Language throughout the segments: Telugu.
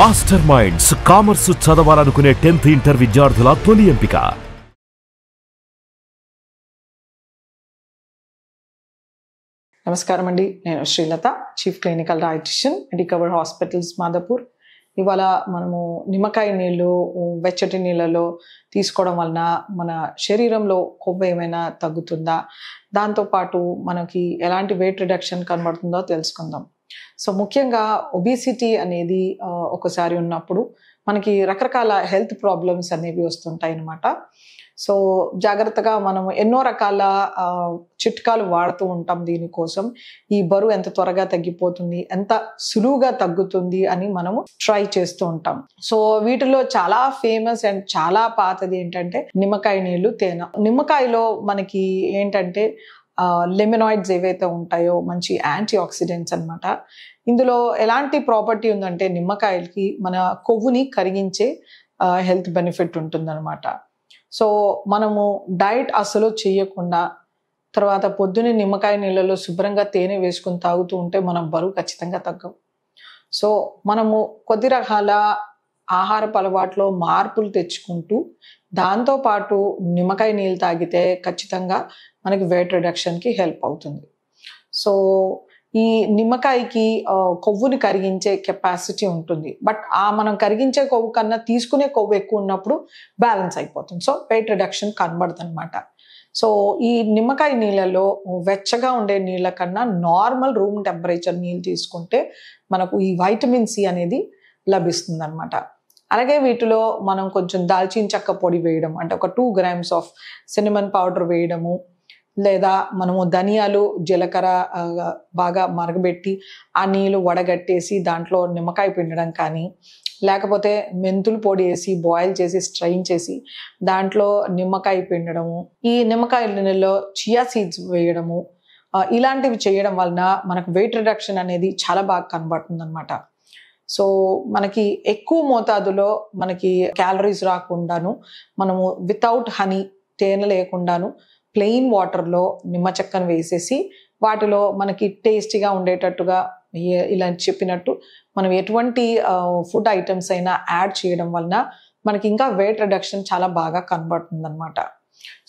మాస్టర్ మైండ్స్ కామర్స్ చదవాలనుకునే 10th ఇంటర్ విద్యార్థుల తొలి ఎంపిక. నమస్కారం అండి, నేను Srilatha, chief clinical dietitian, Medicover hospitals Madhapur. ఇవాళ మనము నిమ్మకాయ నీళ్ళు వెచ్చటి నీళ్ళలో తీసుకోవడం వలన మన శరీరంలో కొవ్వు ఏమైనా తగ్గుతుందా, దాంతోపాటు మనకి ఎలాంటి వెయిట్ రిడక్షన్ కనబడుతుందో తెలుసుకుందాం. సో ముఖ్యంగా ఒబిసిటీ అనేది ఒకసారి ఉన్నప్పుడు మనకి రకరకాల హెల్త్ ప్రాబ్లమ్స్ అనేవి వస్తుంటాయి అన్నమాట. సో జాగ్రత్తగా మనం ఎన్నో రకాల చిట్కాలు వాడుతూ ఉంటాం దీనికోసం. ఈ బరువు ఎంత త్వరగా తగ్గిపోతుంది, ఎంత సులువుగా తగ్గుతుంది అని మనము ట్రై చేస్తూ ఉంటాం. సో వీటిలో చాలా ఫేమస్ అండ్ చాలా పాతది ఏంటంటే నిమ్మకాయ నీళ్ళు, తేనె. నిమ్మకాయలో మనకి ఏంటంటే లెమినాయిడ్స్ ఏవైతే ఉంటాయో మంచి యాంటీ ఆక్సిడెంట్స్ అనమాట. ఇందులో ఎలాంటి ప్రాపర్టీ ఉందంటే నిమ్మకాయలకి మన కొవ్వుని కరిగించే హెల్త్ బెనిఫిట్ ఉంటుందన్నమాట. సో మనము డైట్ అసలు చేయకుండా తర్వాత పొద్దున్నే నిమ్మకాయ నీళ్ళలో శుభ్రంగా తేనె వేసుకుని తాగుతూ ఉంటే మనం బరువు ఖచ్చితంగా తగ్గం. సో మనము కొద్ది రకాల ఆహారపు అలవాట్లో మార్పులు తెచ్చుకుంటూ దాంతోపాటు నిమ్మకాయ నీళ్ళు తాగితే ఖచ్చితంగా మనకి వెయిట్ రిడక్షన్కి హెల్ప్ అవుతుంది. సో ఈ నిమ్మకాయకి కొవ్వుని కరిగించే కెపాసిటీ ఉంటుంది, బట్ మనం కరిగించే కొవ్వు కన్నా తీసుకునే కొవ్వు ఎక్కువ ఉన్నప్పుడు బ్యాలెన్స్ అయిపోతుంది. సో వెయిట్ రిడక్షన్ కనబడుతుంది అనమాట. సో ఈ నిమ్మకాయ నీళ్ళలో వెచ్చగా ఉండే నీళ్ళ కన్నా నార్మల్ రూమ్ టెంపరేచర్ నీళ్ళు తీసుకుంటే మనకు ఈ వైటమిన్ సి అనేది లభిస్తుంది అనమాట. అలాగే వీటిలో మనం కొంచెం దాల్చిన చెక్క పొడి వేయడం, అంటే ఒక 2 grams ఆఫ్ సినిమన్ పౌడర్ వేయడము, లేదా మనము ధనియాలు జీలకర్ర బాగా మరగబెట్టి ఆ నీళ్ళు వడగట్టేసి దాంట్లో నిమ్మకాయ పిండడం కానీ, లేకపోతే మెంతులు పొడి వేసి బాయిల్ చేసి స్ట్రైన్ చేసి దాంట్లో నిమ్మకాయ పిండడము, ఈ నిమ్మకాయ నీళ్ళలో చియా సీడ్స్ వేయడము, ఇలాంటివి చేయడం వలన మనకు వెయిట్ రిడక్షన్ అనేది చాలా బాగా కనబడుతుంది అనమాట. సో మనకి ఎక్కువ మోతాదులో మనకి క్యాలరీస్ రాకుండాను మనము వితౌట్ హనీ, తేనె లేకుండాను ప్లెయిన్ వాటర్లో నిమ్మ చెక్కను వేసేసి వాటిలో మనకి టేస్టీగా ఉండేటట్టుగా ఇలా చెప్పినట్టు మనం ఎటువంటి ఫుడ్ ఐటమ్స్ అయినా యాడ్ చేయడం వలన మనకి ఇంకా వెయిట్ రిడక్షన్ చాలా బాగా కనబడుతుంది అనమాట.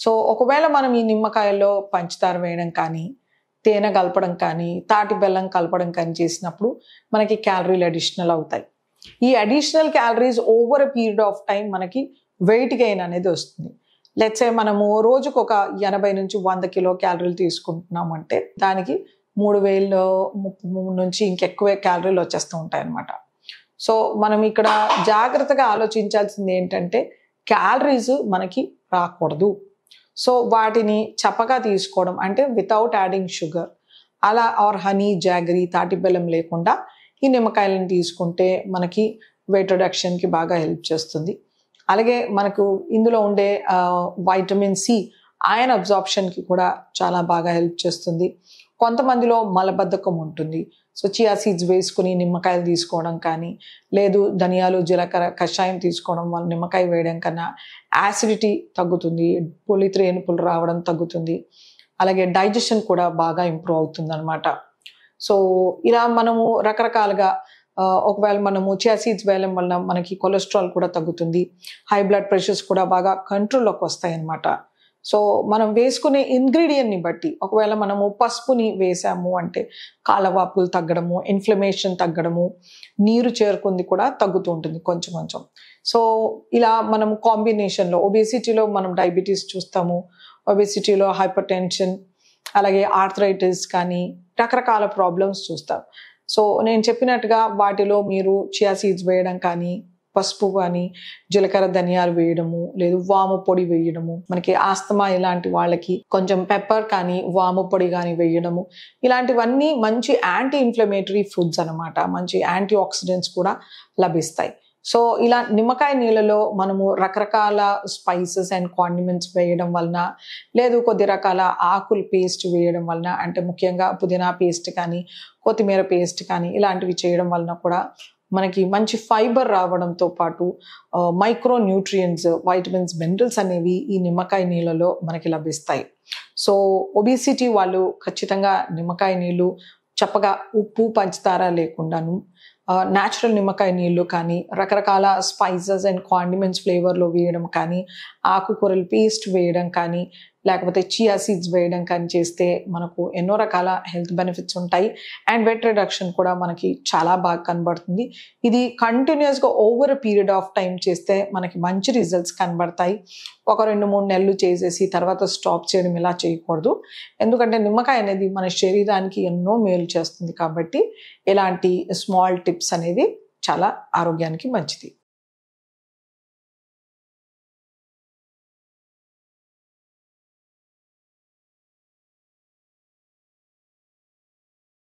సో ఒకవేళ మనం ఈ నిమ్మకాయల్లో పంచదార వేయడం కానీ, తేనె కలపడం కానీ, తాటి బెల్లం కలపడం కానీ చేసినప్పుడు మనకి క్యాలరీలు అడిషనల్ అవుతాయి. ఈ additional calories over a period of time మనకి వెయిట్ గెయిన్ అనేది వస్తుంది. లెట్స్ సే మనము రోజుకు ఒక 80 నుంచి 100 కిలో క్యాలరీలు తీసుకుంటున్నాము అంటే దానికి 3000 నుంచి ఇంకెక్కువే క్యాలరీలు వచ్చేస్తూ ఉంటాయి అన్నమాట. సో మనం ఇక్కడ జాగ్రత్తగా ఆలోచించాల్సింది ఏంటంటే క్యాలరీస్ మనకి రాకూడదు. సో వాటిని చప్పగా తీసుకోవడం, అంటే వితౌట్ యాడింగ్ షుగర్ అలా ఆర్ హనీ, జాగరీ, తాటి బెల్లం లేకుండా ఈ నిమ్మకాయలను తీసుకుంటే మనకి వెయిట్ రిడక్షన్కి బాగా హెల్ప్ చేస్తుంది. అలాగే మనకు ఇందులో ఉండే వైటమిన్ సి ఐరన్ అబ్జార్ప్షన్కి కూడా చాలా బాగా హెల్ప్ చేస్తుంది. కొంతమందిలో మలబద్ధకం ఉంటుంది. సో చియా సీడ్స్ వేసుకుని నిమ్మకాయలు తీసుకోవడం కానీ, లేదు ధనియాలు జీలకర్ర కషాయం తీసుకోవడం వల్ల నిమ్మకాయ వేయడం కన్నా యాసిడిటీ తగ్గుతుంది, పులిత్రేనుపులు రావడం తగ్గుతుంది. అలాగే డైజెషన్ కూడా బాగా ఇంప్రూవ్ అవుతుంది అనమాట. సో ఇలా మనము రకరకాలుగా ఒకవేళ మనము చియా సీడ్స్ వేయడం వల్ల మనకి కొలెస్ట్రాల్ కూడా తగ్గుతుంది, హై బ్లడ్ ప్రెషర్స్ కూడా బాగా కంట్రోల్లోకి వస్తాయి అన్నమాట. సో మనం వేసుకునే ఇంగ్రీడియంట్ని బట్టి ఒకవేళ మనము పసుపుని వేసాము అంటే కాళ్ళవాపులు తగ్గడము, ఇన్ఫ్లమేషన్ తగ్గడము, నీరు చేరుకుంది కూడా తగ్గుతూ ఉంటుంది కొంచెం కొంచెం. సో ఇలా మనము కాంబినేషన్లో ఒబేసిటీలో మనం డయాబెటీస్ చూస్తాము, ఒబేసిటీలో హైపర్ టెన్షన్, అలాగే ఆర్థరైటిస్ కానీ రకరకాల ప్రాబ్లమ్స్ చూస్తాం. సో నేను చెప్పినట్టుగా వాటిలో మీరు చియా సీడ్స్ వేయడం కానీ, పసుపు కానీ, జీలకర్ర ధనియాలు వేయడము, లేదు వాము పొడి వేయడము, మనకి ఆస్తమా ఇలాంటి వాళ్ళకి కొంచెం పెప్పర్ కానీ వాము పొడి కానీ వేయడము, ఇలాంటివన్నీ మంచి యాంటీ ఇన్ఫ్లమేటరీ ఫుడ్స్ అనమాట. మంచి యాంటీ ఆక్సిడెంట్స్ కూడా లభిస్తాయి. సో ఇలా నిమ్మకాయ నీళ్ళలో మనము రకరకాల స్పైసెస్ అండ్ కాండిమెంట్స్ వేయడం వలన, లేదు కొద్ది రకాల ఆకులు పేస్ట్ వేయడం వలన, అంటే ముఖ్యంగా పుదీనా పేస్ట్ కానీ, కొత్తిమీర పేస్ట్ కానీ ఇలాంటివి చేయడం వలన కూడా మనకి మంచి ఫైబర్ రావడంతో పాటు మైక్రో న్యూట్రియంట్స్, వైటమిన్స్, మినరల్స్ అనేవి ఈ నిమ్మకాయ నీళ్ళలో మనకి లభిస్తాయి. సో ఒబిసిటీ వాళ్ళు ఖచ్చితంగా నిమ్మకాయ నీళ్ళు చప్పగా ఉప్పు పంచదార లేకుండాను న్యాచురల్ నిమ్మకాయ నీళ్ళు కానీ, రకరకాల స్పైసెస్ అండ్ కాండిమెంట్స్ ఫ్లేవర్లో వేయడం కానీ, ఆకుకూరలు పేస్ట్ వేయడం కానీ, లేకపోతే చియా సీడ్స్ వేయడం కానీ చేస్తే మనకు ఎన్నో రకాల హెల్త్ బెనిఫిట్స్ ఉంటాయి. అండ్ వెట్ రిడక్షన్ కూడా మనకి చాలా బాగా కనబడుతుంది. ఇది కంటిన్యూస్గా ఓవర్ పీరియడ్ ఆఫ్ టైం చేస్తే మనకి మంచి రిజల్ట్స్ కనబడతాయి. ఒక 2-3 నెలలు చేసేసి తర్వాత స్టాప్ చేయడం ఇలా చేయకూడదు. ఎందుకంటే నిమ్మకాయ అనేది మన శరీరానికి ఎన్నో మేలు చేస్తుంది కాబట్టి ఇలాంటి స్మాల్ టిప్స్ అనేది చాలా ఆరోగ్యానికి మంచిది.